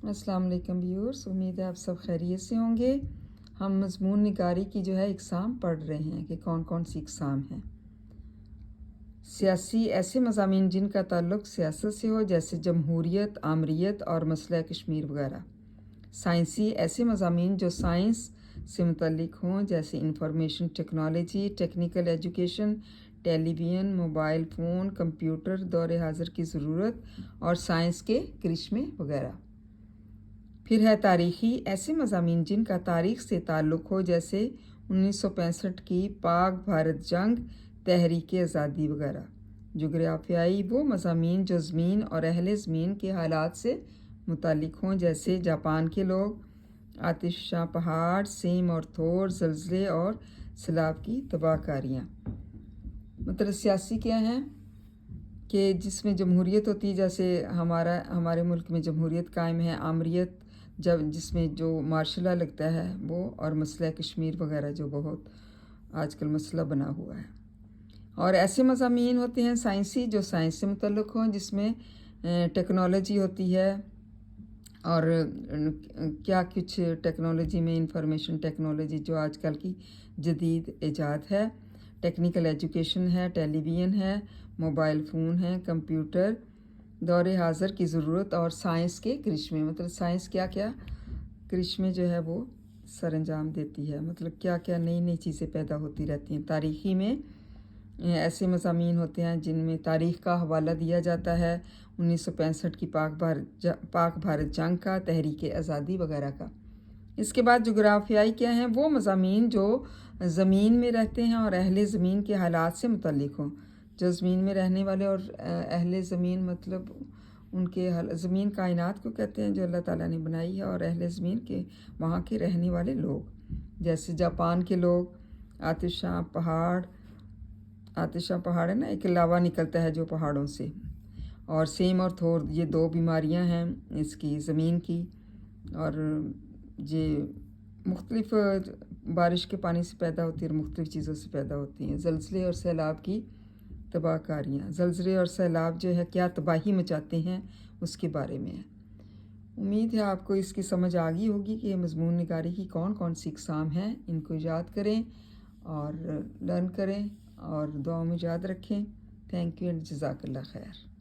السلام علیکم ویورز، امید ہے آپ سب خیریت سے ہوں گے۔ ہم مضمون نگاری کی اقسام پڑھ رہے ہیں کہ کون کون سی اقسام ہیں۔ سیاسی ایسے مضامین جن کا تعلق سیاست سے ہو، جیسے جمہوریت، آمریت اور مسئلہ کشمیر وغیرہ۔ سائنسی ایسے مضامین جو سائنس سے متعلق ہوں، جیسے انفارمیشن ٹیکنالوجی، ٹیکنیکل ایجوکیشن، ٹیلی ویژن، موبائل فون، کمپیوٹر، دور حاضر کی ضرورت اور سائنس کے کرشمے وغیرہ۔ پھر ہے تاریخی ایسے مضامین جن کا تاریخ سے تعلق ہو، جیسے 1965 کی پاک بھارت جنگ، تحریک آزادی وغیرہ۔ جغرافیائی وہ مضامین جو زمین اور اہل زمین کے حالات سے متعلق ہوں، جیسے جاپان کے لوگ، آتش فشاں پہاڑ، سیم اور تھور، زلزلے اور سیلاب کی تباہ کاریاں۔ مطلب سیاسی کیا ہیں کہ جس میں جمہوریت ہوتی ہے، جیسے ہمارے ملک میں جمہوریت قائم ہے۔ آمریت جس میں جو مارشل لا لگتا ہے وہ، اور مسئلہ کشمیر وغیرہ جو بہت آج کل مسئلہ بنا ہوا ہے۔ اور ایسے مضامین ہوتے ہیں سائنسی جو سائنس سے متعلق ہوں، جس میں ٹیکنالوجی ہوتی ہے اور کیا کچھ ٹیکنالوجی میں انفارمیشن ٹیکنالوجی جو آج کل کی جدید ایجاد ہے۔ ٹیکنیکل ایجوکیشن ہے، ٹیلی ویژن ہے، موبائل فون ہے، کمپیوٹر، دور حاضر کی ضرورت اور سائنس کے کرشمے۔ مطلب سائنس کیا کیا کرشمے وہ سر انجام دیتی ہے، مطلب کیا کیا نئی نئی چیزیں پیدا ہوتی رہتی ہیں۔ تاریخی میں ایسے مضامین ہوتے ہیں جن میں تاریخ کا حوالہ دیا جاتا ہے، 1965 کی پاک بھارت جنگ کا، تحریک آزادی وغیرہ کا۔ اس کے بعد جغرافیائی کیا ہیں وہ مضامین جو زمین میں رہتے ہیں اور اہل زمین کے حالات سے متعلق ہوں۔ جو زمین میں رہنے والے اور اہل زمین، مطلب ان کے زمین کائنات کو کہتے ہیں جو اللہ تعالیٰ نے بنائی ہے، اور اہل زمین کے وہاں کے رہنے والے لوگ، جیسے جاپان کے لوگ، آتش فشاں پہاڑ ہے نا، ایک لاوا نکلتا ہے جو پہاڑوں سے، اور سیم اور تھور یہ دو بیماریاں ہیں اس کی زمین کی، اور یہ مختلف بارش کے پانی سے پیدا ہوتی ہے اور مختلف چیزوں سے پیدا ہوتی ہیں۔ زلزلے اور سیلاب کی تباہ کاریاں، زلزلے اور سیلاب کیا تباہی مچاتے ہیں اس کے بارے میں ہے۔ امید ہے آپ کو اس کی سمجھ آ گئی ہوگی کہ مضمون نگاری کی کون کون سی اقسام ہیں۔ ان کو یاد کریں اور لرن کریں اور دعاؤں میں یاد رکھیں۔ تھینک یو اینڈ جزاک اللہ خیر۔